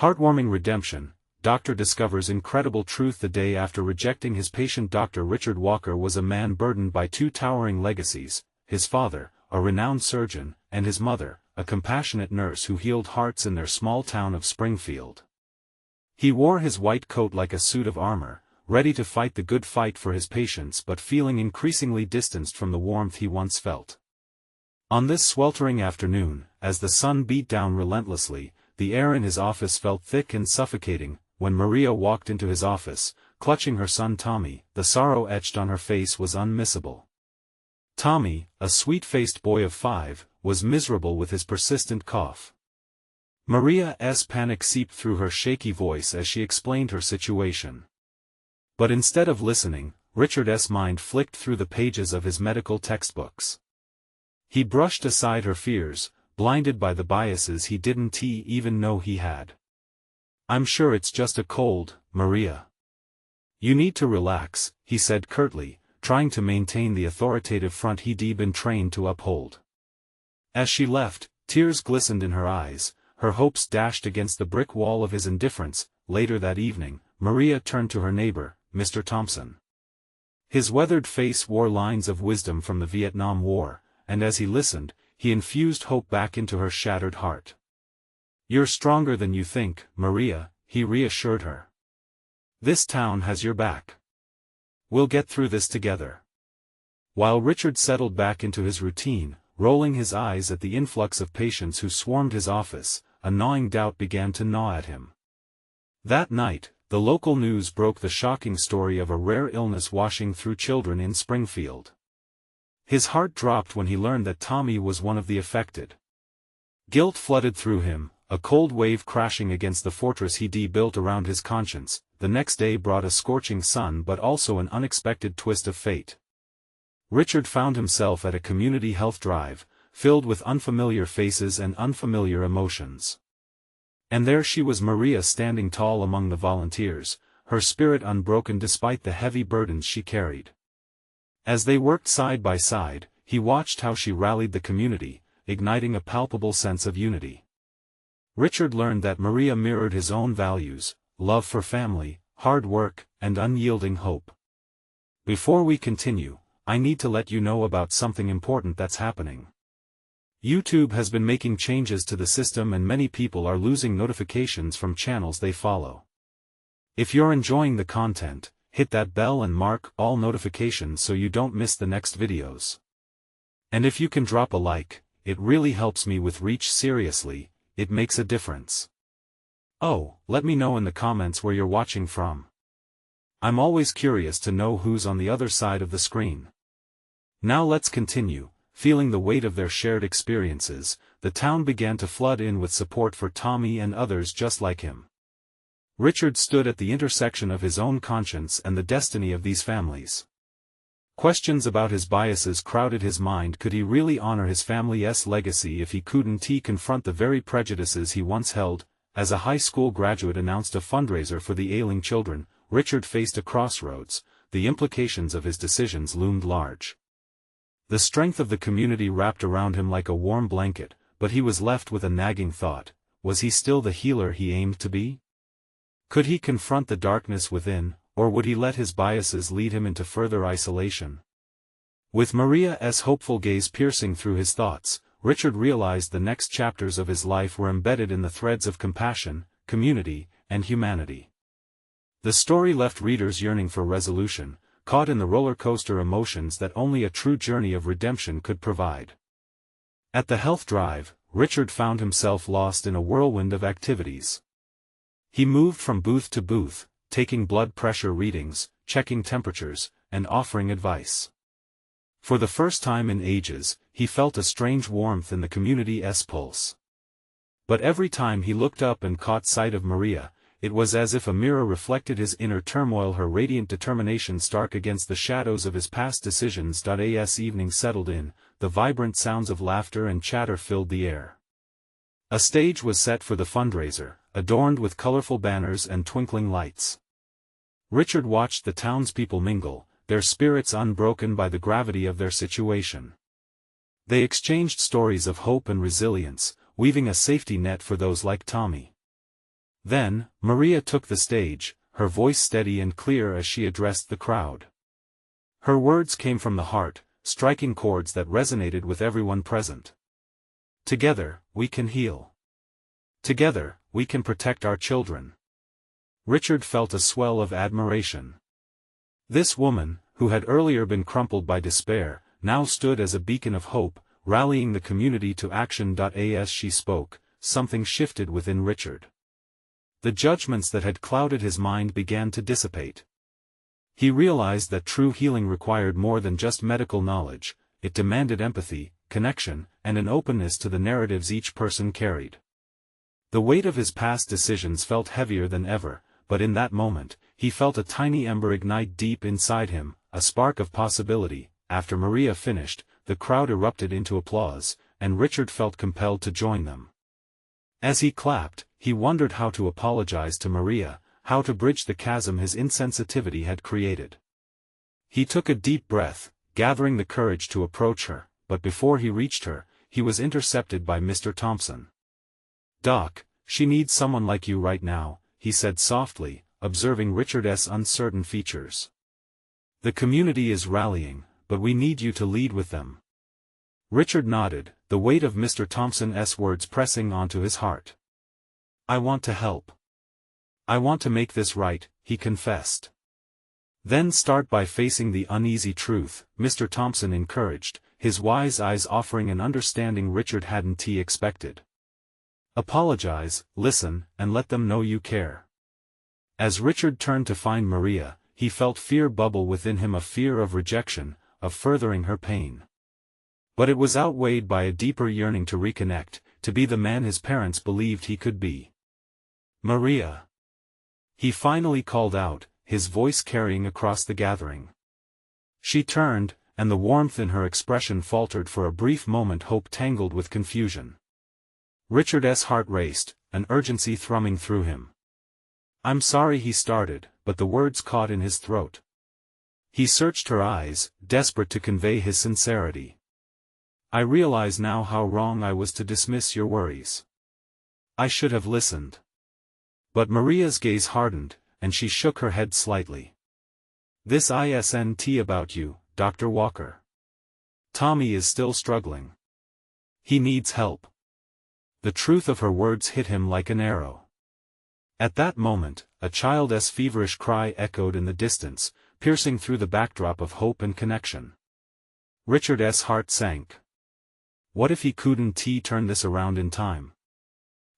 Heartwarming redemption. Doctor discovers incredible truth the day after rejecting his patient. Dr. Richard Walker was a man burdened by two towering legacies: his father, a renowned surgeon, and his mother, a compassionate nurse who healed hearts in their small town of Springfield. He wore his white coat like a suit of armor, ready to fight the good fight for his patients but feeling increasingly distanced from the warmth he once felt. On this sweltering afternoon, as the sun beat down relentlessly, the air in his office felt thick and suffocating. When Maria walked into his office, clutching her son Tommy, the sorrow etched on her face was unmissable. Tommy, a sweet-faced boy of 5, was miserable with his persistent cough. Maria's panic seeped through her shaky voice as she explained her situation. But instead of listening, Richard's mind flicked through the pages of his medical textbooks. He brushed aside her fears, blinded by the biases he didn't even know he had. "I'm sure it's just a cold, Maria. You need to relax," he said curtly, trying to maintain the authoritative front he'd been trained to uphold. As she left, tears glistened in her eyes, her hopes dashed against the brick wall of his indifference. Later that evening, Maria turned to her neighbor, Mr. Thompson. His weathered face wore lines of wisdom from the Vietnam War, and as he listened, he infused hope back into her shattered heart. "You're stronger than you think, Maria," he reassured her. "This town has your back. We'll get through this together." While Richard settled back into his routine, rolling his eyes at the influx of patients who swarmed his office, a gnawing doubt began to gnaw at him. That night, the local news broke the shocking story of a rare illness washing through children in Springfield. His heart dropped when he learned that Tommy was one of the affected. Guilt flooded through him, a cold wave crashing against the fortress he'd built around his conscience. The next day brought a scorching sun but also an unexpected twist of fate. Richard found himself at a community health drive, filled with unfamiliar faces and unfamiliar emotions. And there she was, Maria, standing tall among the volunteers, her spirit unbroken despite the heavy burdens she carried. As they worked side by side, he watched how she rallied the community, igniting a palpable sense of unity. Richard learned that Maria mirrored his own values: love for family, hard work, and unyielding hope. Before we continue, I need to let you know about something important that's happening. YouTube has been making changes to the system and many people are losing notifications from channels they follow. If you're enjoying the content, hit that bell and mark all notifications so you don't miss the next videos. And if you can drop a like, it really helps me with reach. Seriously, it makes a difference. Oh, let me know in the comments where you're watching from. I'm always curious to know who's on the other side of the screen. Now let's continue. Feeling the weight of their shared experiences, the town began to flood in with support for Tommy and others just like him. Richard stood at the intersection of his own conscience and the destiny of these families. Questions about his biases crowded his mind. Could he really honor his family's legacy if he couldn't confront the very prejudices he once held? As a high school graduate announced a fundraiser for the ailing children, Richard faced a crossroads. The implications of his decisions loomed large. The strength of the community wrapped around him like a warm blanket, but he was left with a nagging thought: was he still the healer he aimed to be? Could he confront the darkness within, or would he let his biases lead him into further isolation? With Maria's hopeful gaze piercing through his thoughts, Richard realized the next chapters of his life were embedded in the threads of compassion, community, and humanity. The story left readers yearning for resolution, caught in the roller coaster emotions that only a true journey of redemption could provide. At the health drive, Richard found himself lost in a whirlwind of activities. He moved from booth to booth, taking blood pressure readings, checking temperatures, and offering advice. For the first time in ages, he felt a strange warmth in the community's pulse. But every time he looked up and caught sight of Maria, it was as if a mirror reflected his inner turmoil, her radiant determination stark against the shadows of his past decisions. As evening settled in, the vibrant sounds of laughter and chatter filled the air. A stage was set for the fundraiser, adorned with colorful banners and twinkling lights. Richard watched the townspeople mingle, their spirits unbroken by the gravity of their situation. They exchanged stories of hope and resilience, weaving a safety net for those like Tommy. Then, Maria took the stage, her voice steady and clear as she addressed the crowd. Her words came from the heart, striking chords that resonated with everyone present. Together, we can heal. Together, we can protect our children. Richard felt a swell of admiration. This woman, who had earlier been crumpled by despair, now stood as a beacon of hope, rallying the community to action. As she spoke, something shifted within Richard. The judgments that had clouded his mind began to dissipate. He realized that true healing required more than just medical knowledge, it demanded empathy, connection, and an openness to the narratives each person carried. The weight of his past decisions felt heavier than ever, but in that moment, he felt a tiny ember ignite deep inside him, a spark of possibility. After Maria finished, the crowd erupted into applause, and Richard felt compelled to join them. As he clapped, he wondered how to apologize to Maria, how to bridge the chasm his insensitivity had created. He took a deep breath, gathering the courage to approach her, but before he reached her, he was intercepted by Mr. Thompson. "Doc, she needs someone like you right now," he said softly, observing Richard's uncertain features. "The community is rallying, but we need you to lead with them." Richard nodded, the weight of Mr. Thompson's words pressing onto his heart. "I want to help. I want to make this right," he confessed. "Then start by facing the uneasy truth," Mr. Thompson encouraged, his wise eyes offering an understanding Richard hadn't expected. "Apologize, listen, and let them know you care." As Richard turned to find Maria, he felt fear bubble within him, a fear of rejection, of furthering her pain. But it was outweighed by a deeper yearning to reconnect, to be the man his parents believed he could be. "Maria!" he finally called out, his voice carrying across the gathering. She turned, and the warmth in her expression faltered for a brief moment, hope tangled with confusion. Richard's heart raced, an urgency thrumming through him. "I'm sorry," he started, but the words caught in his throat. He searched her eyes, desperate to convey his sincerity. "I realize now how wrong I was to dismiss your worries. I should have listened." But Maria's gaze hardened, and she shook her head slightly. "This isn't about you, Dr. Walker. Tommy is still struggling. He needs help." The truth of her words hit him like an arrow. At that moment, a child's feverish cry echoed in the distance, piercing through the backdrop of hope and connection. Richard's heart sank. What if he couldn't turn this around in time?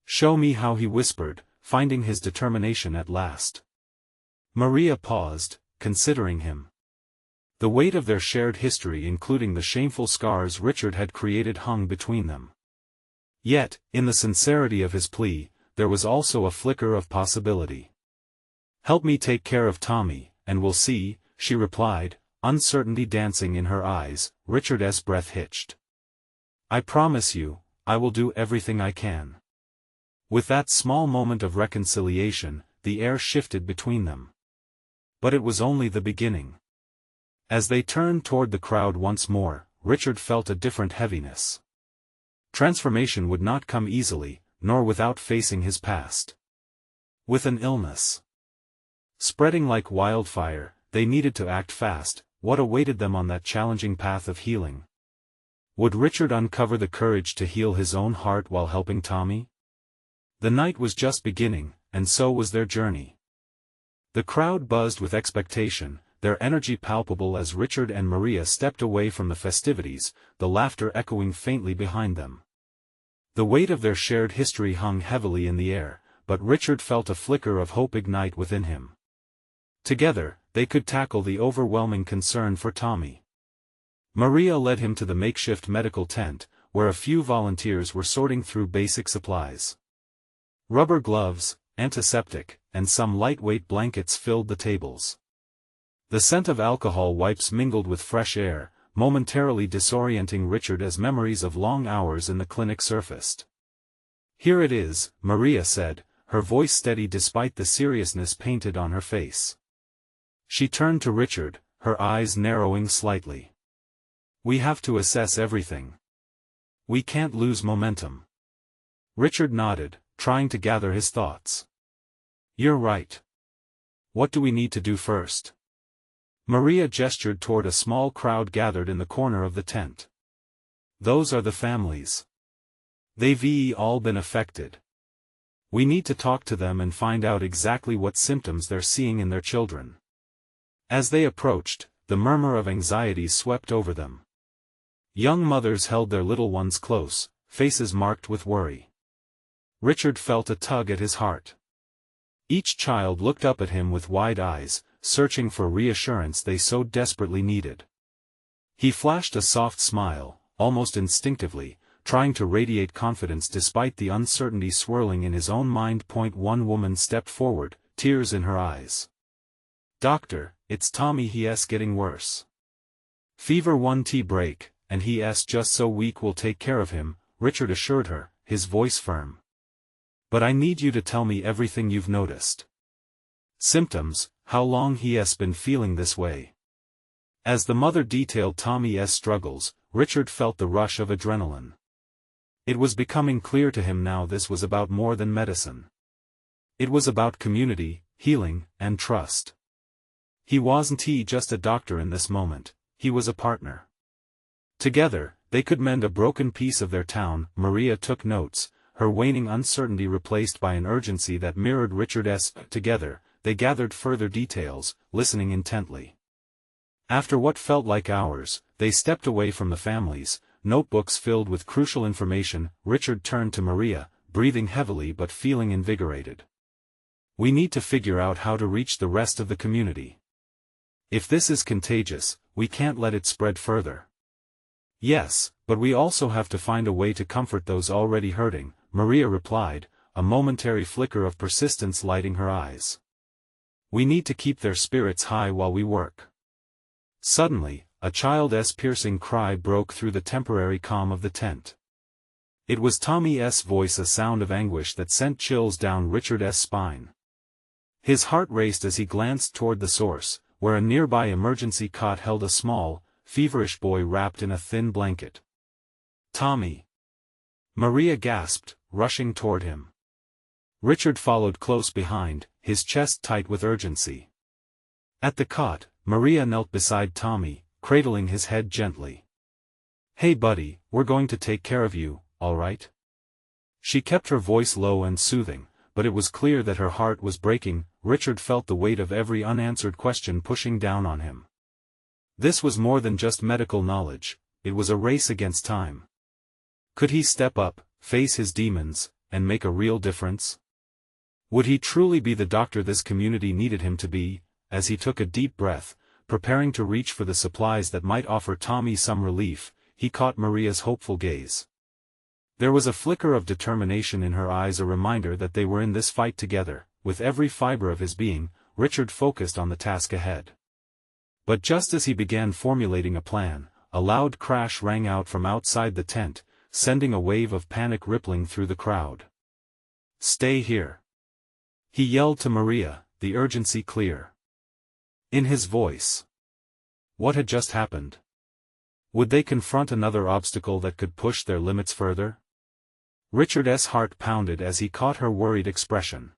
"Show me how," he whispered, finding his determination at last. Maria paused, considering him. The weight of their shared history, including the shameful scars Richard had created, hung between them. Yet, in the sincerity of his plea, there was also a flicker of possibility. "Help me take care of Tommy, and we'll see," she replied, uncertainty dancing in her eyes. Richard's breath hitched. "I promise you, I will do everything I can." With that small moment of reconciliation, the air shifted between them. But it was only the beginning. As they turned toward the crowd once more, Richard felt a different heaviness. Transformation would not come easily, nor without facing his past. With an illness spreading like wildfire, they needed to act fast. What awaited them on that challenging path of healing? Would Richard uncover the courage to heal his own heart while helping Tommy? The night was just beginning, and so was their journey. The crowd buzzed with expectation, their energy palpable as Richard and Maria stepped away from the festivities, the laughter echoing faintly behind them. The weight of their shared history hung heavily in the air, but Richard felt a flicker of hope ignite within him. Together, they could tackle the overwhelming concern for Tommy. Maria led him to the makeshift medical tent, where a few volunteers were sorting through basic supplies. Rubber gloves, antiseptic, and some lightweight blankets filled the tables. The scent of alcohol wipes mingled with fresh air, momentarily disorienting Richard as memories of long hours in the clinic surfaced. "Here it is," Maria said, her voice steady despite the seriousness painted on her face. She turned to Richard, her eyes narrowing slightly. "We have to assess everything. We can't lose momentum." Richard nodded, trying to gather his thoughts. You're right. What do we need to do first? Maria gestured toward a small crowd gathered in the corner of the tent. Those are the families. They've all been affected. We need to talk to them and find out exactly what symptoms they're seeing in their children. As they approached, the murmur of anxiety swept over them. Young mothers held their little ones close, faces marked with worry. Richard felt a tug at his heart. Each child looked up at him with wide eyes, searching for reassurance they so desperately needed. He flashed a soft smile, almost instinctively, trying to radiate confidence despite the uncertainty swirling in his own mind. One woman stepped forward, tears in her eyes. "Doctor, it's Tommy. He's getting worse. Fever 1 break, and he's just so weak. We'll take care of him," Richard assured her, his voice firm. "But I need you to tell me everything you've noticed. Symptoms, how long he's been feeling this way." As the mother detailed Tommy's struggles, Richard felt the rush of adrenaline. It was becoming clear to him now this was about more than medicine. It was about community, healing, and trust. He wasn't just a doctor in this moment, he was a partner. Together, they could mend a broken piece of their town. Maria took notes, her waning uncertainty replaced by an urgency that mirrored Richard's. Together, they gathered further details, listening intently. After what felt like hours, they stepped away from the families, notebooks filled with crucial information. Richard turned to Maria, breathing heavily but feeling invigorated. "We need to figure out how to reach the rest of the community. If this is contagious, we can't let it spread further." "Yes, but we also have to find a way to comfort those already hurting," Maria replied, a momentary flicker of persistence lighting her eyes. "We need to keep their spirits high while we work." Suddenly, a child's piercing cry broke through the temporary calm of the tent. It was Tommy's voice, a sound of anguish that sent chills down Richard's spine. His heart raced as he glanced toward the source, where a nearby emergency cot held a small, feverish boy wrapped in a thin blanket. "Tommy!" Maria gasped, rushing toward him. Richard followed close behind, his chest tight with urgency. At the cot, Maria knelt beside Tommy, cradling his head gently. "Hey buddy, we're going to take care of you, all right?" She kept her voice low and soothing, but it was clear that her heart was breaking. Richard felt the weight of every unanswered question pushing down on him. This was more than just medical knowledge, it was a race against time. Could he step up, face his demons, and make a real difference? Would he truly be the doctor this community needed him to be? As he took a deep breath, preparing to reach for the supplies that might offer Tommy some relief, he caught Maria's hopeful gaze. There was a flicker of determination in her eyes, a reminder that they were in this fight together. With every fiber of his being, Richard focused on the task ahead. But just as he began formulating a plan, a loud crash rang out from outside the tent, sending a wave of panic rippling through the crowd. "Stay here!" he yelled to Maria, the urgency clear in his voice. What had just happened? Would they confront another obstacle that could push their limits further? Richard's heart pounded as he caught her worried expression.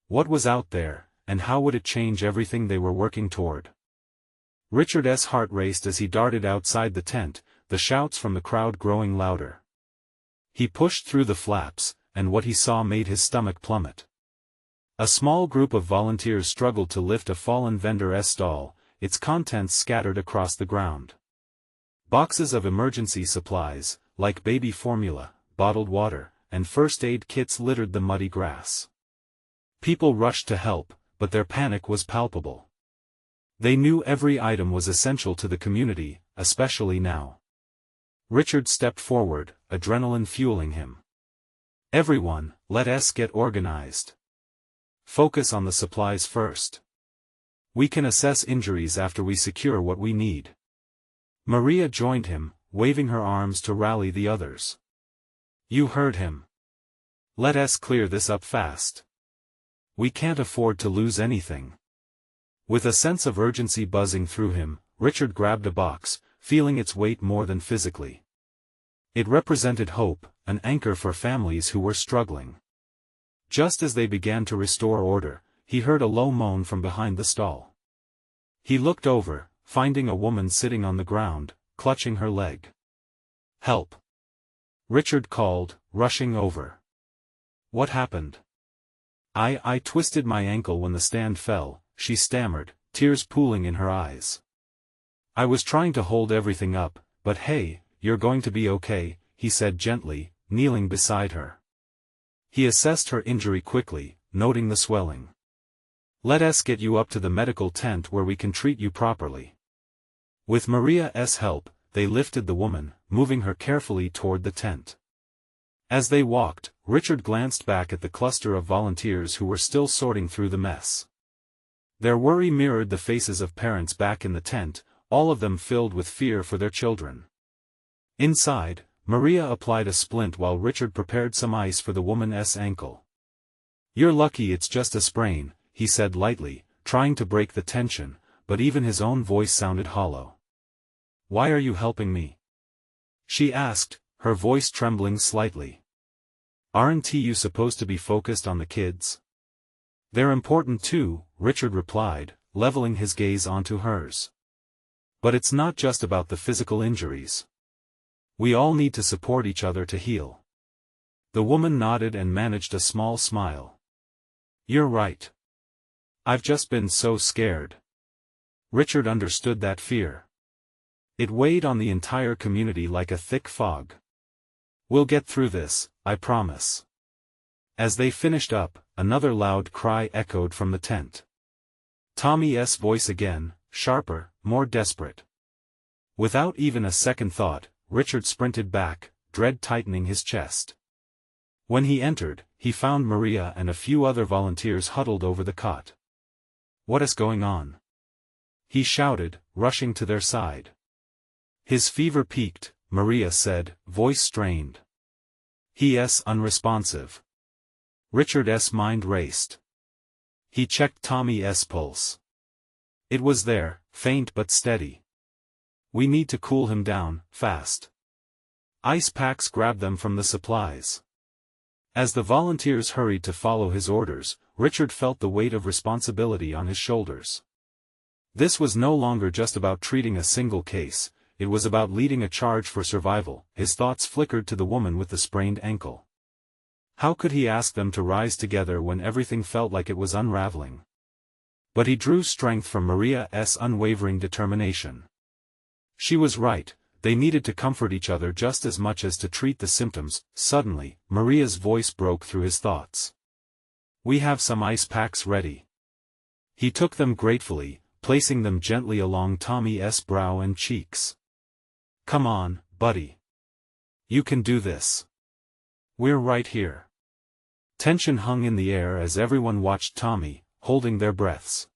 What was out there, and how would it change everything they were working toward? Richard's heart raced as he darted outside the tent, the shouts from the crowd growing louder. He pushed through the flaps, and what he saw made his stomach plummet. A small group of volunteers struggled to lift a fallen vendor's stall, its contents scattered across the ground. Boxes of emergency supplies, like baby formula, bottled water, and first aid kits littered the muddy grass. People rushed to help, but their panic was palpable. They knew every item was essential to the community, especially now. Richard stepped forward, adrenaline fueling him. "Everyone, let us get organized. Focus on the supplies first. We can assess injuries after we secure what we need." Maria joined him, waving her arms to rally the others. "You heard him. Let us clear this up fast. We can't afford to lose anything." With a sense of urgency buzzing through him, Richard grabbed a box, feeling its weight more than physically. It represented hope, an anchor for families who were struggling. Just as they began to restore order, he heard a low moan from behind the stall. He looked over, finding a woman sitting on the ground, clutching her leg. "Help!" Richard called, rushing over. "What happened?" I twisted my ankle when the stand fell," she stammered, tears pooling in her eyes. "I was trying to hold everything up, but hey, you're going to be okay," he said gently, kneeling beside her. He assessed her injury quickly, noting the swelling. "Let us get you up to the medical tent where we can treat you properly." With Maria's help, they lifted the woman, moving her carefully toward the tent. As they walked, Richard glanced back at the cluster of volunteers who were still sorting through the mess. Their worry mirrored the faces of parents back in the tent, all of them filled with fear for their children. Inside, Maria applied a splint while Richard prepared some ice for the woman's ankle. "You're lucky it's just a sprain," he said lightly, trying to break the tension, but even his own voice sounded hollow. "Why are you helping me?" she asked, her voice trembling slightly. "Aren't you supposed to be focused on the kids?" "They're important too," Richard replied, leveling his gaze onto hers. "But it's not just about the physical injuries. We all need to support each other to heal." The woman nodded and managed a small smile. "You're right. I've just been so scared." Richard understood that fear. It weighed on the entire community like a thick fog. "We'll get through this, I promise." As they finished up, another loud cry echoed from the tent. Tommy's voice again, sharper, more desperate. Without even a second thought, Richard sprinted back, dread tightening his chest. When he entered, he found Maria and a few other volunteers huddled over the cot. "What is going on?" he shouted, rushing to their side. "His fever peaked," Maria said, voice strained. "He's unresponsive." Richard's mind raced. He checked Tommy's pulse. It was there, faint but steady. "We need to cool him down, fast." Ice packs grabbed them from the supplies. As the volunteers hurried to follow his orders, Richard felt the weight of responsibility on his shoulders. This was no longer just about treating a single case, it was about leading a charge for survival. His thoughts flickered to the woman with the sprained ankle. How could he ask them to rise together when everything felt like it was unraveling? But he drew strength from Maria's unwavering determination. She was right, they needed to comfort each other just as much as to treat the symptoms. Suddenly, Maria's voice broke through his thoughts. "We have some ice packs ready." He took them gratefully, placing them gently along Tommy's brow and cheeks. "Come on, buddy. You can do this. We're right here." Tension hung in the air as everyone watched Tommy, holding their breaths.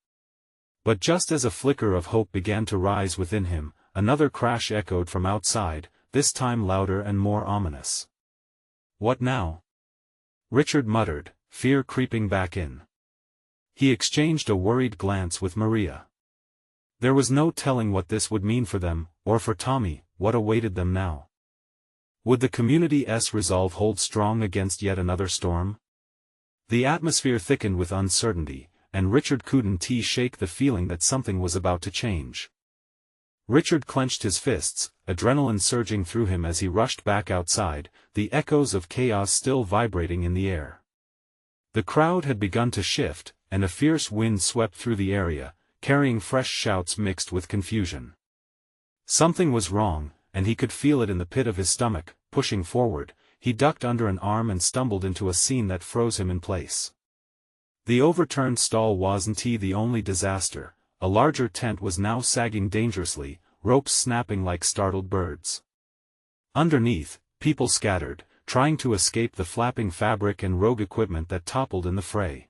But just as a flicker of hope began to rise within him, another crash echoed from outside, this time louder and more ominous. "What now?" Richard muttered, fear creeping back in. He exchanged a worried glance with Maria. There was no telling what this would mean for them, or for Tommy, what awaited them now. Would the community's resolve hold strong against yet another storm? The atmosphere thickened with uncertainty, and Richard couldn't shake the feeling that something was about to change. Richard clenched his fists, adrenaline surging through him as he rushed back outside, the echoes of chaos still vibrating in the air. The crowd had begun to shift, and a fierce wind swept through the area, carrying fresh shouts mixed with confusion. Something was wrong, and he could feel it in the pit of his stomach. Pushing forward, he ducked under an arm and stumbled into a scene that froze him in place. The overturned stall wasn't the only disaster. A larger tent was now sagging dangerously, ropes snapping like startled birds. Underneath, people scattered, trying to escape the flapping fabric and rogue equipment that toppled in the fray.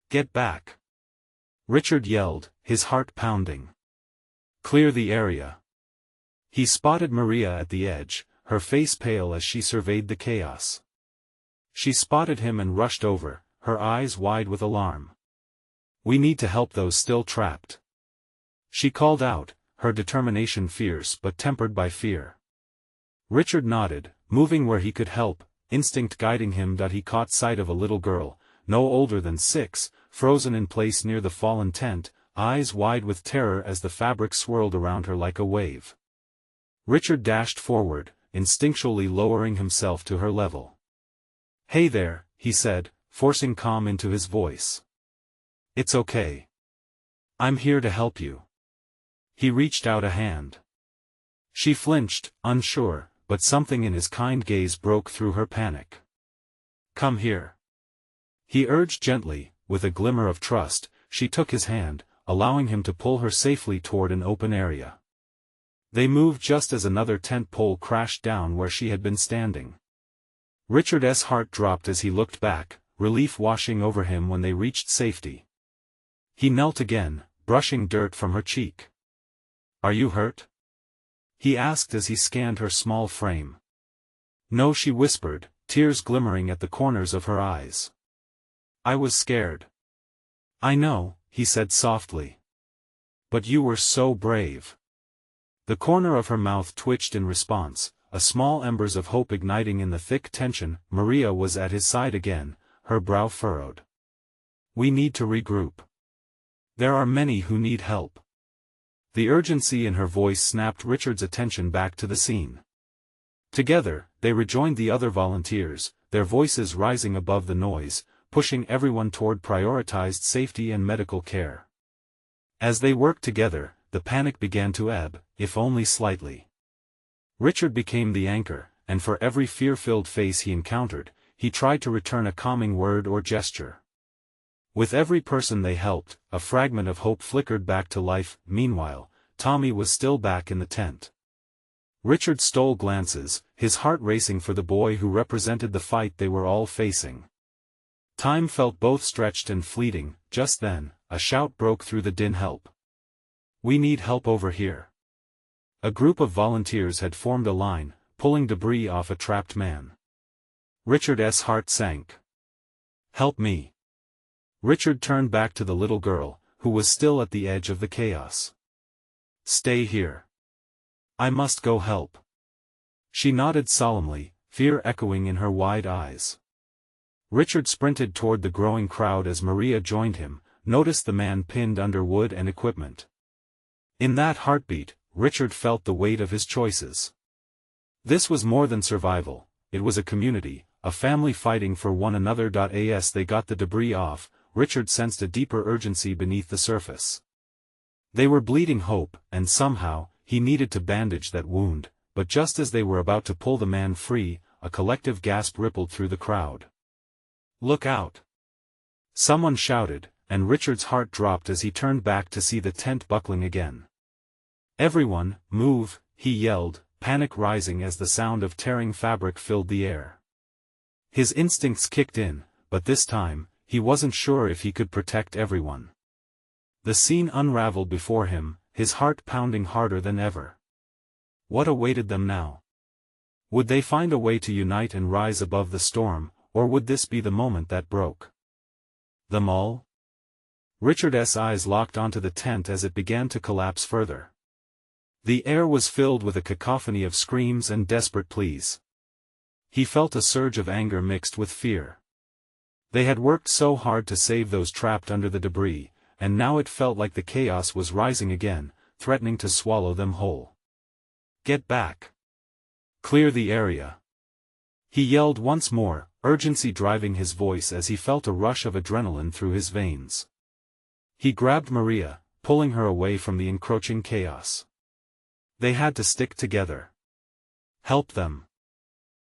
"Get back!" Richard yelled, his heart pounding. "Clear the area." He spotted Maria at the edge, her face pale as she surveyed the chaos. She spotted him and rushed over, her eyes wide with alarm. "We need to help those still trapped," she called out, her determination fierce but tempered by fear. Richard nodded, moving where he could help, instinct guiding him. He caught sight of a little girl, no older than 6, frozen in place near the fallen tent, eyes wide with terror as the fabric swirled around her like a wave. Richard dashed forward, instinctually lowering himself to her level. "Hey there," he said, forcing calm into his voice. "It's okay. I'm here to help you." He reached out a hand. She flinched, unsure, but something in his kind gaze broke through her panic. "Come here." He urged gently, with a glimmer of trust. She took his hand, allowing him to pull her safely toward an open area. They moved just as another tent pole crashed down where she had been standing. Richard's heart dropped as he looked back, relief washing over him when they reached safety. He knelt again, brushing dirt from her cheek. "Are you hurt?" he asked as he scanned her small frame. "No," she whispered, tears glimmering at the corners of her eyes. "I was scared." "I know," he said softly. "But you were so brave." The corner of her mouth twitched in response, a small embers of hope igniting in the thick tension. Maria was at his side again, her brow furrowed. "We need to regroup. There are many who need help." The urgency in her voice snapped Richard's attention back to the scene. Together, they rejoined the other volunteers, their voices rising above the noise, pushing everyone toward prioritized safety and medical care. As they worked together, the panic began to ebb, if only slightly. Richard became the anchor, and for every fear-filled face he encountered, he tried to return a calming word or gesture. With every person they helped, a fragment of hope flickered back to life. Meanwhile, Tommy was still back in the tent. Richard stole glances, his heart racing for the boy who represented the fight they were all facing. Time felt both stretched and fleeting. Just then, a shout broke through the din. "Help! We need help over here." A group of volunteers had formed a line, pulling debris off a trapped man. Richard's heart sank. "Help me." Richard turned back to the little girl, who was still at the edge of the chaos. "Stay here. I must go help." She nodded solemnly, fear echoing in her wide eyes. Richard sprinted toward the growing crowd as Maria joined him, noticed the man pinned under wood and equipment. In that heartbeat, Richard felt the weight of his choices. This was more than survival, it was a community, a family fighting for one another. As they got the debris off, Richard sensed a deeper urgency beneath the surface. They were bleeding hope, and somehow, he needed to bandage that wound, but just as they were about to pull the man free, a collective gasp rippled through the crowd. "Look out!" someone shouted, and Richard's heart dropped as he turned back to see the tent buckling again. "Everyone, move!" he yelled, panic rising as the sound of tearing fabric filled the air. His instincts kicked in, but this time, he wasn't sure if he could protect everyone. The scene unraveled before him, his heart pounding harder than ever. What awaited them now? Would they find a way to unite and rise above the storm, or would this be the moment that broke them all? Richard's eyes locked onto the tent as it began to collapse further. The air was filled with a cacophony of screams and desperate pleas. He felt a surge of anger mixed with fear. They had worked so hard to save those trapped under the debris, and now it felt like the chaos was rising again, threatening to swallow them whole. "Get back! Clear the area!" He yelled once more, urgency driving his voice as he felt a rush of adrenaline through his veins. He grabbed Maria, pulling her away from the encroaching chaos. They had to stick together. "Help them!"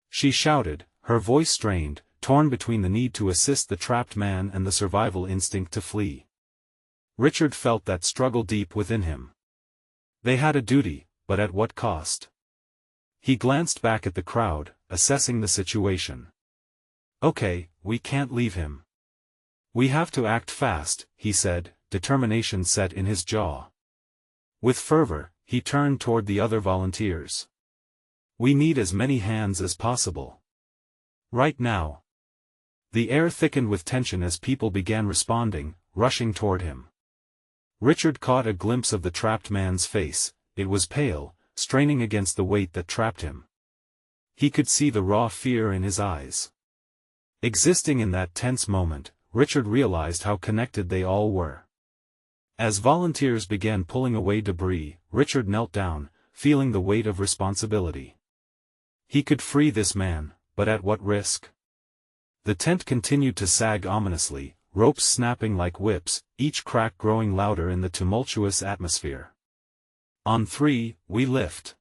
she shouted, her voice strained, torn between the need to assist the trapped man and the survival instinct to flee. Richard felt that struggle deep within him. They had a duty, but at what cost? He glanced back at the crowd, assessing the situation. "Okay, we can't leave him. We have to act fast," he said, determination set in his jaw. With fervor, he turned toward the other volunteers. "We need as many hands as possible. Right now." The air thickened with tension as people began responding, rushing toward him. Richard caught a glimpse of the trapped man's face. It was pale, straining against the weight that trapped him. He could see the raw fear in his eyes. Existing in that tense moment, Richard realized how connected they all were. As volunteers began pulling away debris, Richard knelt down, feeling the weight of responsibility. He could free this man, but at what risk? The tent continued to sag ominously, ropes snapping like whips, each crack growing louder in the tumultuous atmosphere. "On 3, we lift,"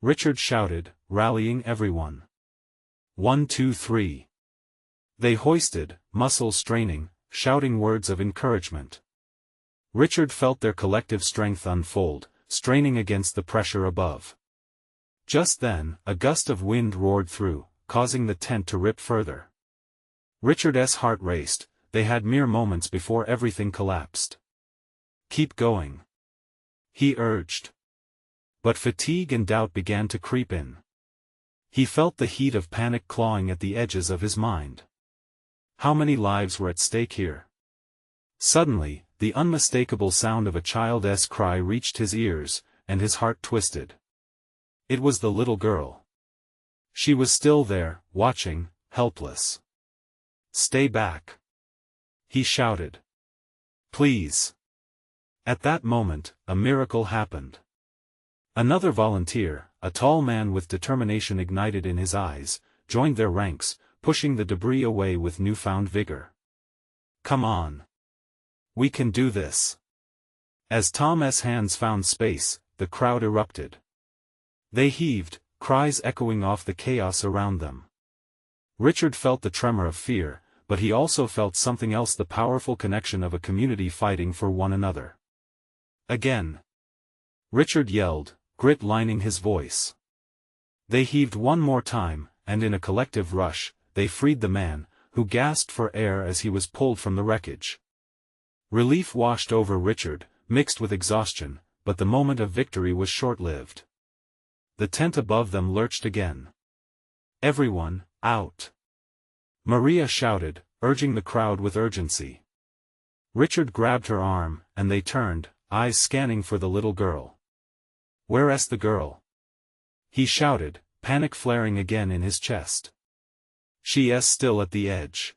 Richard shouted, rallying everyone. 1, 2, 3. They hoisted, muscles straining, shouting words of encouragement. Richard felt their collective strength unfold, straining against the pressure above. Just then, a gust of wind roared through, causing the tent to rip further. Richard's heart raced. They had mere moments before everything collapsed. "Keep going," he urged. But fatigue and doubt began to creep in. He felt the heat of panic clawing at the edges of his mind. How many lives were at stake here? Suddenly, the unmistakable sound of a child's cry reached his ears, and his heart twisted. It was the little girl. She was still there, watching, helpless. "Stay back," he shouted. "Please." At that moment, a miracle happened. Another volunteer, a tall man with determination ignited in his eyes, joined their ranks, pushing the debris away with newfound vigor. "Come on. We can do this." As Tom's hands found space, the crowd erupted. They heaved, cries echoing off the chaos around them. Richard felt the tremor of fear, but he also felt something else, the powerful connection of a community fighting for one another. Again. Richard yelled, grit lining his voice. They heaved one more time, and in a collective rush, they freed the man, who gasped for air as he was pulled from the wreckage. Relief washed over Richard, mixed with exhaustion, but the moment of victory was short-lived. The tent above them lurched again. "Everyone, out!" Maria shouted, urging the crowd with urgency. Richard grabbed her arm, and they turned, eyes scanning for the little girl. "Where's the girl?" he shouted, panic flaring again in his chest. "She's still at the edge,"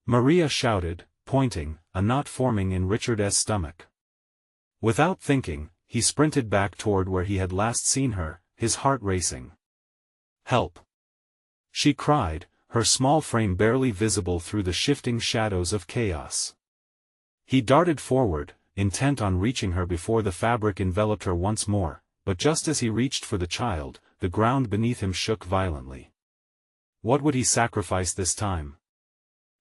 Maria shouted, pointing, a knot forming in Richard's stomach. Without thinking, he sprinted back toward where he had last seen her, his heart racing. "Help!" she cried, her small frame barely visible through the shifting shadows of chaos. He darted forward, intent on reaching her before the fabric enveloped her once more, but just as he reached for the child, the ground beneath him shook violently. What would he sacrifice this time?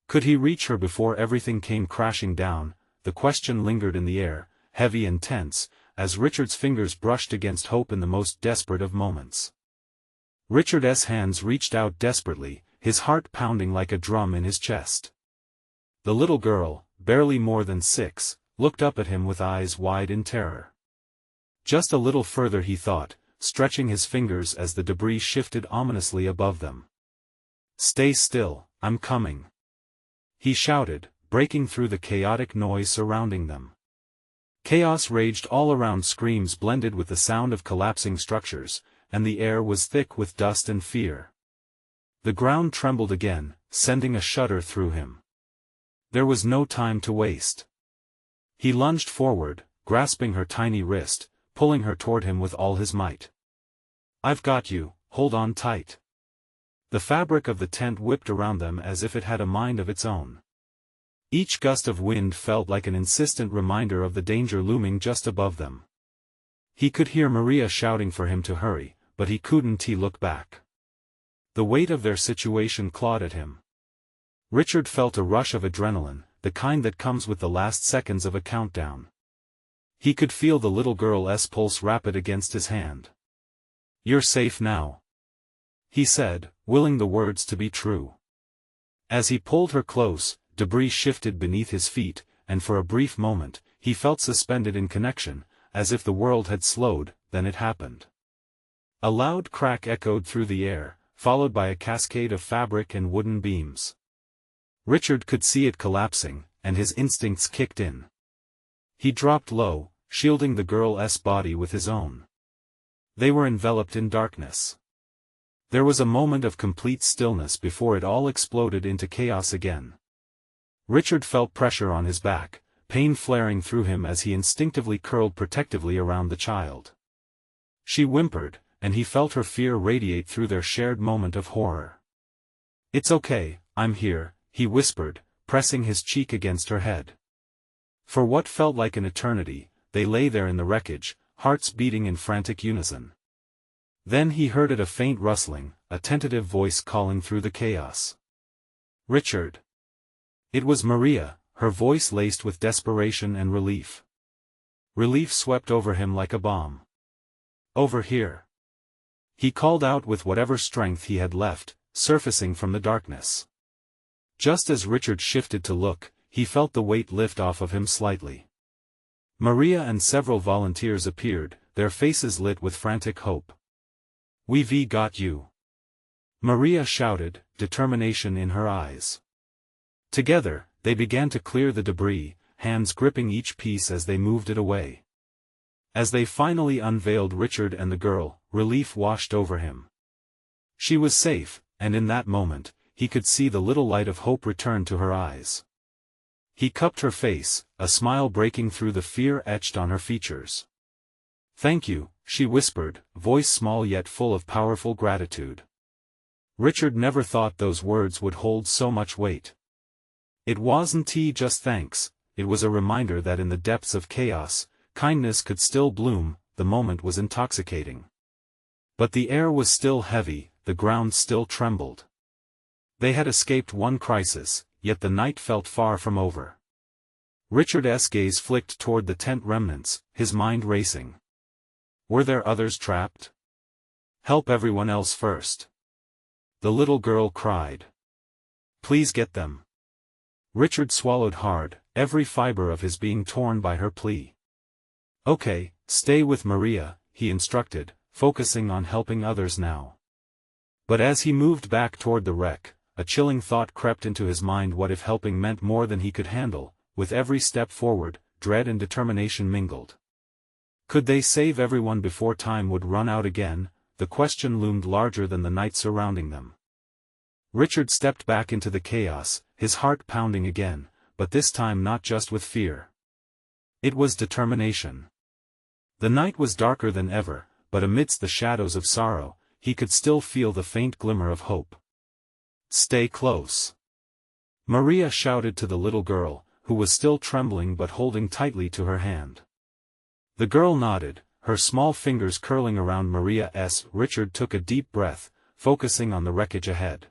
Could he reach her before everything came crashing down? The question lingered in the air, heavy and tense, as Richard's fingers brushed against hope in the most desperate of moments. Richard's hands reached out desperately, his heart pounding like a drum in his chest. The little girl, barely more than 6, looked up at him with eyes wide in terror. Just a little further, he thought, stretching his fingers as the debris shifted ominously above them. "Stay still, I'm coming," he shouted, breaking through the chaotic noise surrounding them. Chaos raged all around, screams blended with the sound of collapsing structures, and the air was thick with dust and fear. The ground trembled again, sending a shudder through him. There was no time to waste. He lunged forward, grasping her tiny wrist, pulling her toward him with all his might. "I've got you, hold on tight." The fabric of the tent whipped around them as if it had a mind of its own. Each gust of wind felt like an insistent reminder of the danger looming just above them. He could hear Maria shouting for him to hurry, but he couldn't look back. The weight of their situation clawed at him. Richard felt a rush of adrenaline, the kind that comes with the last seconds of a countdown. He could feel the little girl's pulse rapid against his hand. "You're safe now," he said, willing the words to be true. As he pulled her close, debris shifted beneath his feet, and for a brief moment, he felt suspended in connection, as if the world had slowed. Then it happened. A loud crack echoed through the air, followed by a cascade of fabric and wooden beams. Richard could see it collapsing, and his instincts kicked in. He dropped low, shielding the girl's body with his own. They were enveloped in darkness. There was a moment of complete stillness before it all exploded into chaos again. Richard felt pressure on his back, pain flaring through him as he instinctively curled protectively around the child. She whimpered, and he felt her fear radiate through their shared moment of horror. "It's okay, I'm here," he whispered, pressing his cheek against her head. For what felt like an eternity, they lay there in the wreckage, hearts beating in frantic unison. Then he heard a faint rustling, a tentative voice calling through the chaos. "Richard." It was Maria, her voice laced with desperation and relief. Relief swept over him like a bomb. "Over here." He called out with whatever strength he had left, surfacing from the darkness. Just as Richard shifted to look, he felt the weight lift off of him slightly. Maria and several volunteers appeared, their faces lit with frantic hope. "We've got you," Maria shouted, determination in her eyes. Together, they began to clear the debris, hands gripping each piece as they moved it away. As they finally unveiled Richard and the girl, relief washed over him. She was safe, and in that moment, he could see the little light of hope return to her eyes. He cupped her face, a smile breaking through the fear etched on her features. "Thank you," she whispered, voice small yet full of powerful gratitude. Richard never thought those words would hold so much weight. It wasn't just thanks, it was a reminder that in the depths of chaos, kindness could still bloom. The moment was intoxicating. But the air was still heavy, the ground still trembled. They had escaped one crisis, yet the night felt far from over. Richard's gaze flicked toward the tent remnants, his mind racing. Were there others trapped? "Help everyone else first," the little girl cried. "Please get them." Richard swallowed hard, every fiber of his being torn by her plea. "Okay, stay with Maria," he instructed, focusing on helping others now. But as he moved back toward the wreck, a chilling thought crept into his mind. What if helping meant more than he could handle? With every step forward, dread and determination mingled. Could they save everyone before time would run out again? The question loomed larger than the night surrounding them. Richard stepped back into the chaos, his heart pounding again, but this time not just with fear. It was determination. The night was darker than ever, but amidst the shadows of sorrow, he could still feel the faint glimmer of hope. "Stay close," Maria shouted to the little girl, who was still trembling but holding tightly to her hand. The girl nodded, her small fingers curling around Maria's. Richard took a deep breath, focusing on the wreckage ahead.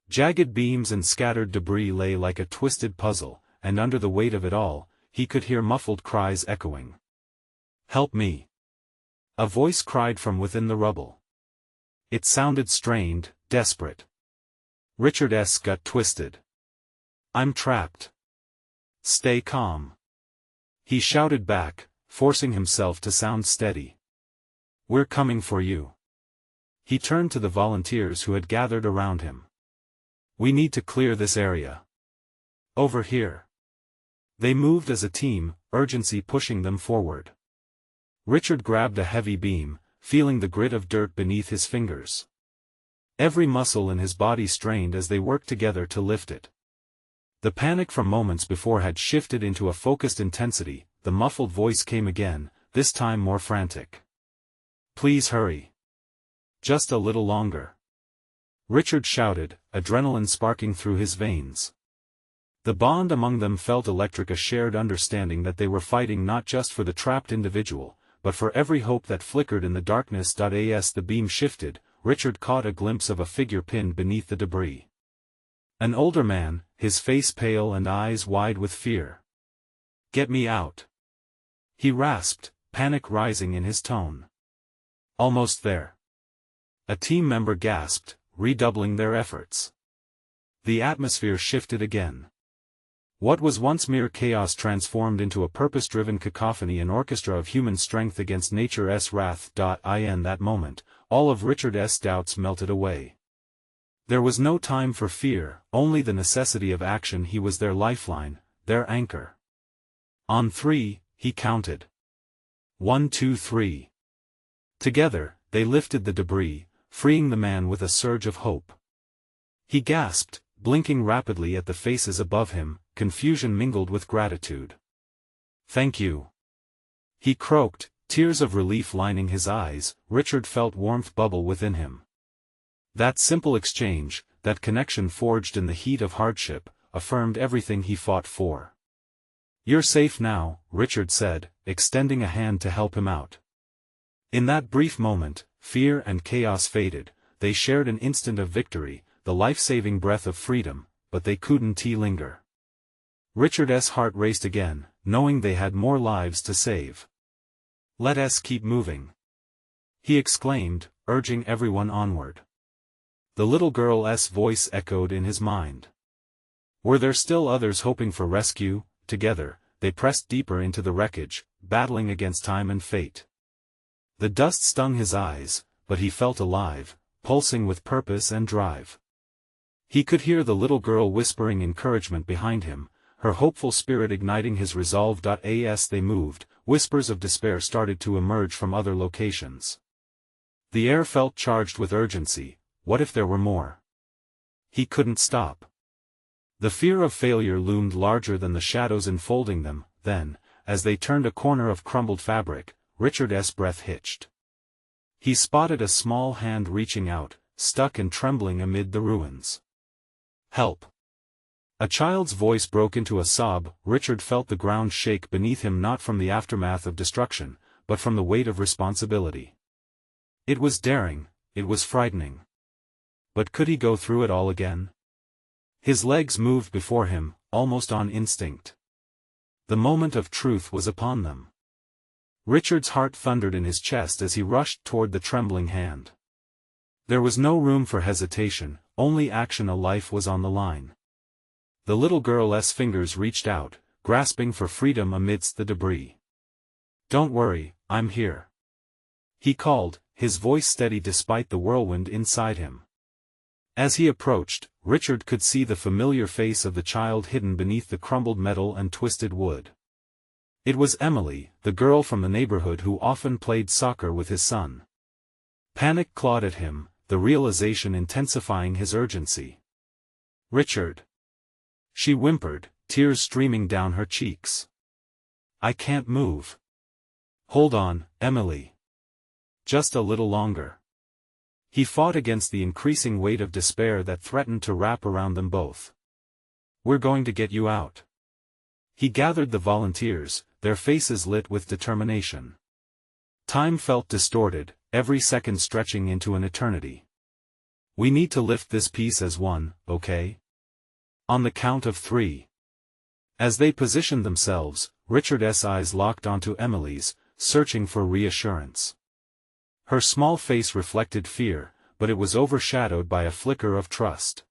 Jagged beams and scattered debris lay like a twisted puzzle, and under the weight of it all, he could hear muffled cries echoing. "Help me!" A voice cried from within the rubble. It sounded strained, desperate. Richard's gut twisted. "I'm trapped." "Stay calm," he shouted back, forcing himself to sound steady. "We're coming for you." He turned to the volunteers who had gathered around him. "We need to clear this area. Over here." They moved as a team, urgency pushing them forward. Richard grabbed a heavy beam, feeling the grit of dirt beneath his fingers. Every muscle in his body strained as they worked together to lift it. The panic from moments before had shifted into a focused intensity. The muffled voice came again, this time more frantic. "Please hurry. Just a little longer." Richard shouted, adrenaline sparking through his veins. The bond among them felt electric, a shared understanding that they were fighting not just for the trapped individual, but for every hope that flickered in the darkness. As the beam shifted, Richard caught a glimpse of a figure pinned beneath the debris. An older man, his face pale and eyes wide with fear. "Get me out," he rasped, panic rising in his tone. "Almost there." A team member gasped, redoubling their efforts. The atmosphere shifted again. What was once mere chaos transformed into a purpose-driven cacophony, an orchestra of human strength against nature's wrath. In that moment, all of Richard's doubts melted away. There was no time for fear, only the necessity of action. He was their lifeline, their anchor. On 3, he counted. 1, 2, 3. Together, they lifted the debris, freeing the man with a surge of hope. He gasped, blinking rapidly at the faces above him, confusion mingled with gratitude. "Thank you," he croaked, tears of relief lining his eyes. Richard felt warmth bubble within him. That simple exchange, that connection forged in the heat of hardship, affirmed everything he fought for. "You're safe now," Richard said, extending a hand to help him out. In that brief moment, fear and chaos faded. They shared an instant of victory, the life-saving breath of freedom, but they couldn't linger. Richard's heart raced again, knowing they had more lives to save. "Let us keep moving," he exclaimed, urging everyone onward. The little girl's voice echoed in his mind. Were there still others hoping for rescue? Together, they pressed deeper into the wreckage, battling against time and fate. The dust stung his eyes, but he felt alive, pulsing with purpose and drive. He could hear the little girl whispering encouragement behind him, her hopeful spirit igniting his resolve. As they moved, whispers of despair started to emerge from other locations. The air felt charged with urgency. What if there were more? He couldn't stop. The fear of failure loomed larger than the shadows enfolding them. Then, as they turned a corner of crumbled fabric, Richard's breath hitched. He spotted a small hand reaching out, stuck and trembling amid the ruins. "Help!" A child's voice broke into a sob. Richard felt the ground shake beneath him, not from the aftermath of destruction, but from the weight of responsibility. It was daring, it was frightening. But could he go through it all again? His legs moved before him, almost on instinct. The moment of truth was upon them. Richard's heart thundered in his chest as he rushed toward the trembling hand. There was no room for hesitation, only action. A life was on the line. The little girl's fingers reached out, grasping for freedom amidst the debris. "Don't worry, I'm here," he called, his voice steady despite the whirlwind inside him. As he approached, Richard could see the familiar face of the child hidden beneath the crumbled metal and twisted wood. It was Emily, the girl from the neighborhood who often played soccer with his son. Panic clawed at him, the realization intensifying his urgency. "Richard!" she whimpered, tears streaming down her cheeks. "I can't move." "Hold on, Emily. Just a little longer." He fought against the increasing weight of despair that threatened to wrap around them both. "We're going to get you out." He gathered the volunteers, their faces lit with determination. Time felt distorted, every second stretching into an eternity. "We need to lift this piece as one, okay? On the count of 3. As they positioned themselves, Richard's eyes locked onto Emily's, searching for reassurance. Her small face reflected fear, but it was overshadowed by a flicker of trust.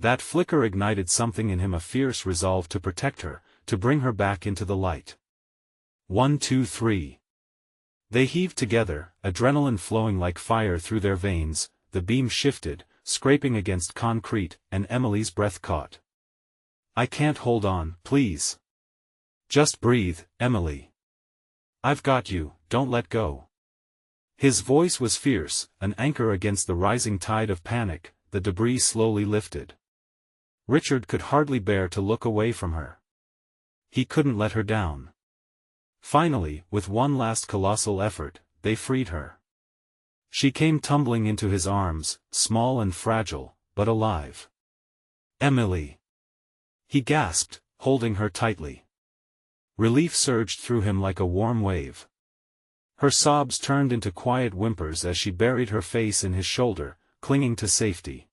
That flicker ignited something in him, a fierce resolve to protect her, to bring her back into the light. 1, 2, 3. They heaved together, adrenaline flowing like fire through their veins. The beam shifted, scraping against concrete, and Emily's breath caught. "I can't hold on, please. Just breathe, Emily. I've got you, don't let go." His voice was fierce, an anchor against the rising tide of panic. The debris slowly lifted. Richard could hardly bear to look away from her. He couldn't let her down. Finally, with one last colossal effort, they freed her. She came tumbling into his arms, small and fragile, but alive. "Emily!" he gasped, holding her tightly. Relief surged through him like a warm wave. Her sobs turned into quiet whimpers as she buried her face in his shoulder, clinging to safety.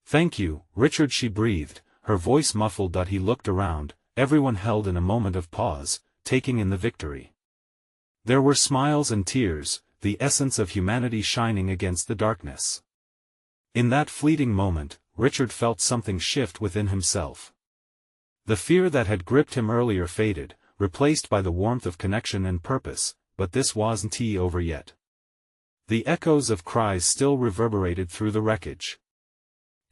"Thank you, Richard," she breathed, her voice muffled. He looked around, everyone held in a moment of pause, taking in the victory. There were smiles and tears, the essence of humanity shining against the darkness. In that fleeting moment, Richard felt something shift within himself. The fear that had gripped him earlier faded, replaced by the warmth of connection and purpose. But this wasn't over yet. The echoes of cries still reverberated through the wreckage.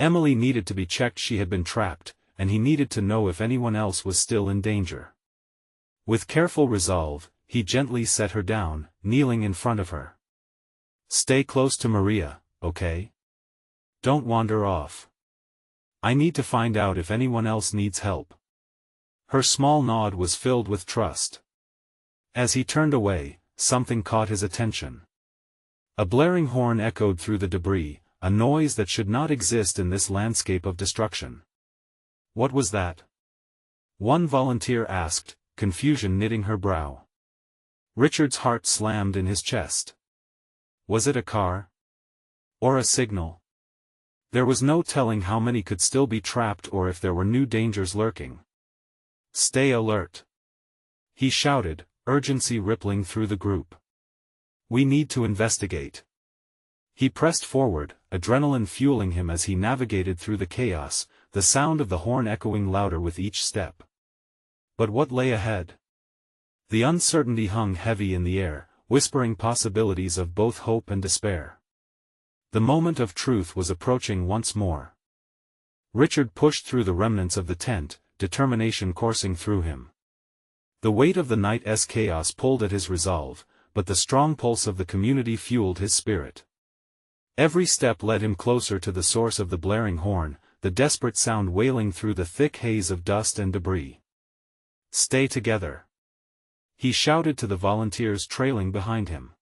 Emily needed to be checked. She had been trapped, and he needed to know if anyone else was still in danger. With careful resolve, he gently set her down, kneeling in front of her. "Stay close to Maria, okay? Don't wander off. I need to find out if anyone else needs help." Her small nod was filled with trust. As he turned away, something caught his attention. A blaring horn echoed through the debris, a noise that should not exist in this landscape of destruction. What was that? One volunteer asked, confusion knitting her brow. Richard's heart slammed in his chest. Was it a car? Or a signal? There was no telling how many could still be trapped or if there were new dangers lurking. Stay alert! He shouted, urgency rippling through the group. We need to investigate. He pressed forward, adrenaline fueling him as he navigated through the chaos, the sound of the horn echoing louder with each step. But what lay ahead? The uncertainty hung heavy in the air, whispering possibilities of both hope and despair. The moment of truth was approaching once more. Richard pushed through the remnants of the tent, determination coursing through him. The weight of the night's chaos pulled at his resolve, but the strong pulse of the community fueled his spirit. Every step led him closer to the source of the blaring horn, the desperate sound wailing through the thick haze of dust and debris. Stay together! He shouted to the volunteers trailing behind him.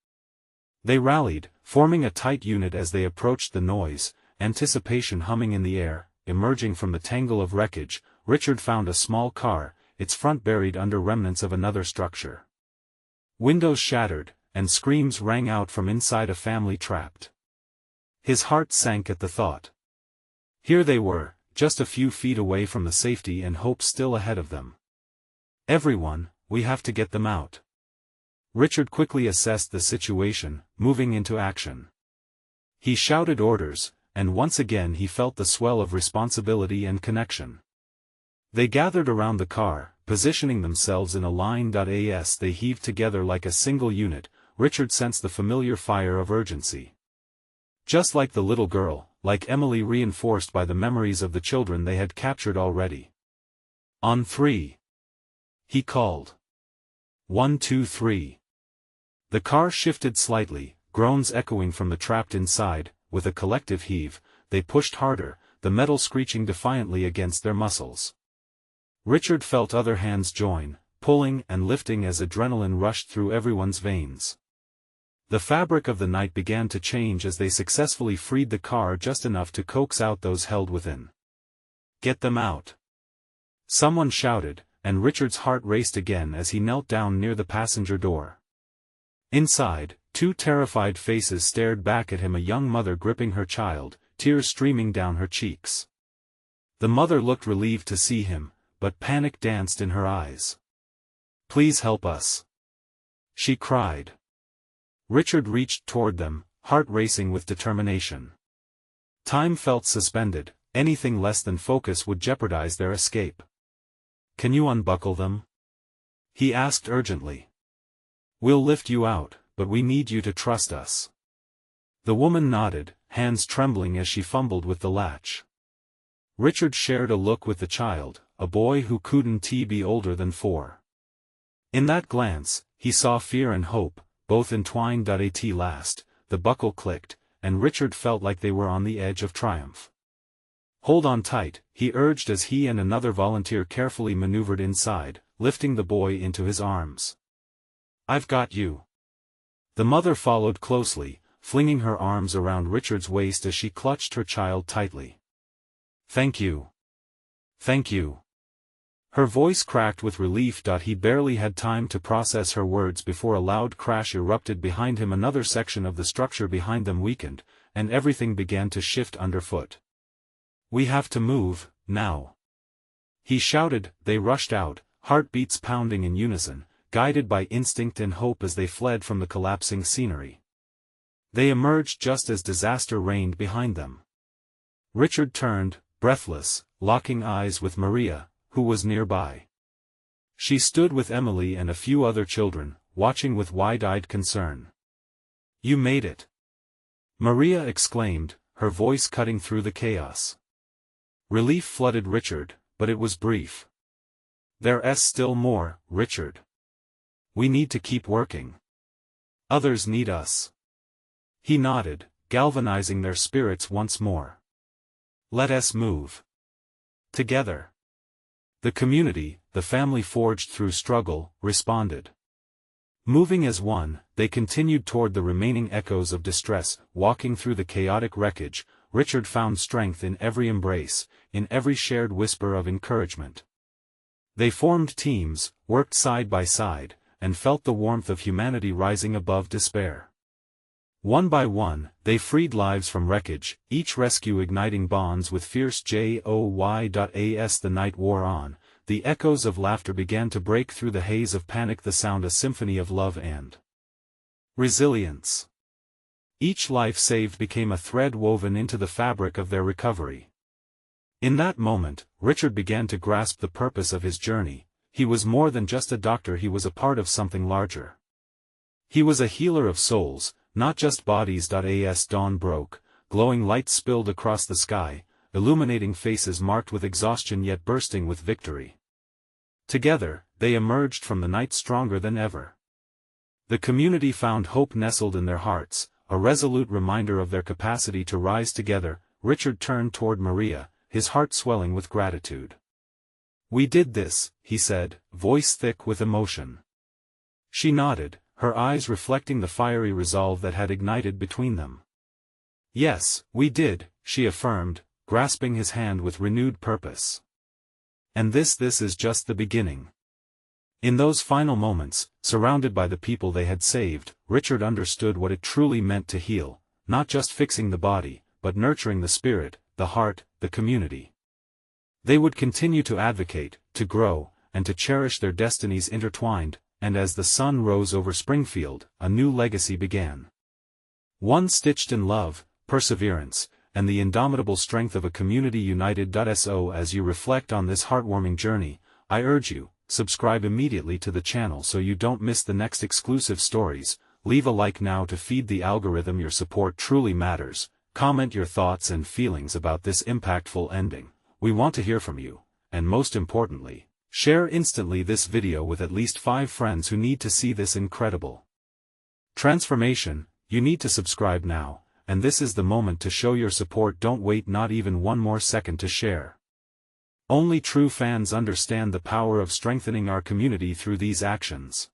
They rallied, forming a tight unit as they approached the noise, anticipation humming in the air. Emerging from the tangle of wreckage, Richard found a small car, its front buried under remnants of another structure. Windows shattered, and screams rang out from inside a family trapped. His heart sank at the thought. Here they were, just a few feet away from the safety and hope still ahead of them. Everyone, we have to get them out. Richard quickly assessed the situation, moving into action. He shouted orders, and once again he felt the swell of responsibility and connection. They gathered around the car, positioning themselves in a line. As they heaved together like a single unit, Richard sensed the familiar fire of urgency. Just like the little girl, like Emily, reinforced by the memories of the children they had captured already. On three! He called. 1, 2, 3. The car shifted slightly, groans echoing from the trapped inside. With a collective heave, they pushed harder, the metal screeching defiantly against their muscles. Richard felt other hands join, pulling and lifting as adrenaline rushed through everyone's veins. The fabric of the night began to change as they successfully freed the car just enough to coax out those held within. Get them out! Someone shouted, and Richard's heart raced again as he knelt down near the passenger door. Inside, two terrified faces stared back at him, a young mother gripping her child, tears streaming down her cheeks. The mother looked relieved to see him, but panic danced in her eyes. Please help us! She cried. Richard reached toward them, heart racing with determination. Time felt suspended, anything less than focus would jeopardize their escape. Can you unbuckle them? He asked urgently. We'll lift you out, but we need you to trust us. The woman nodded, hands trembling as she fumbled with the latch. Richard shared a look with the child, a boy who couldn't be older than 4. In that glance, he saw fear and hope, both entwined. At last, the buckle clicked, and Richard felt like they were on the edge of triumph. Hold on tight, he urged as he and another volunteer carefully maneuvered inside, lifting the boy into his arms. I've got you. The mother followed closely, flinging her arms around Richard's waist as she clutched her child tightly. Thank you. Thank you. Her voice cracked with relief. He barely had time to process her words before a loud crash erupted behind him. Another section of the structure behind them weakened, and everything began to shift underfoot. We have to move, now. He shouted. They rushed out, heartbeats pounding in unison, guided by instinct and hope as they fled from the collapsing scenery. They emerged just as disaster reigned behind them. Richard turned, breathless, locking eyes with Maria, who was nearby. She stood with Emily and a few other children, watching with wide-eyed concern. You made it! Maria exclaimed, her voice cutting through the chaos. Relief flooded Richard, but it was brief. There's still more, Richard. We need to keep working. Others need us. He nodded, galvanizing their spirits once more. Let us move. Together. The community, the family forged through struggle, responded. Moving as one, they continued toward the remaining echoes of distress. Walking through the chaotic wreckage, Richard found strength in every embrace, in every shared whisper of encouragement. They formed teams, worked side by side, and felt the warmth of humanity rising above despair. One by one, they freed lives from wreckage, each rescue igniting bonds with fierce joy. As the night wore on, the echoes of laughter began to break through the haze of panic, the sound a symphony of love and resilience. Each life saved became a thread woven into the fabric of their recovery. In that moment, Richard began to grasp the purpose of his journey. He was more than just a doctor, he was a part of something larger. He was a healer of souls, not just bodies. As dawn broke, glowing lights spilled across the sky, illuminating faces marked with exhaustion yet bursting with victory. Together, they emerged from the night stronger than ever. The community found hope nestled in their hearts, a resolute reminder of their capacity to rise together. Richard turned toward Maria, his heart swelling with gratitude. "We did this," he said, voice thick with emotion. She nodded, her eyes reflecting the fiery resolve that had ignited between them. "Yes, we did," she affirmed, grasping his hand with renewed purpose. "And this is just the beginning." In those final moments, surrounded by the people they had saved, Richard understood what it truly meant to heal, not just fixing the body, but nurturing the spirit, the heart, the community. They would continue to advocate, to grow, and to cherish their destinies intertwined, and as the sun rose over Springfield, a new legacy began. One stitched in love, perseverance, and the indomitable strength of a community united. So as you reflect on this heartwarming journey, I urge you, subscribe immediately to the channel so you don't miss the next exclusive stories, leave a like now to feed the algorithm, your support truly matters, comment your thoughts and feelings about this impactful ending, we want to hear from you, and most importantly, share instantly this video with at least 5 friends who need to see this incredible transformation. You need to subscribe now, and this is the moment to show your support. Don't wait not even one more second to share. Only true fans understand the power of strengthening our community through these actions.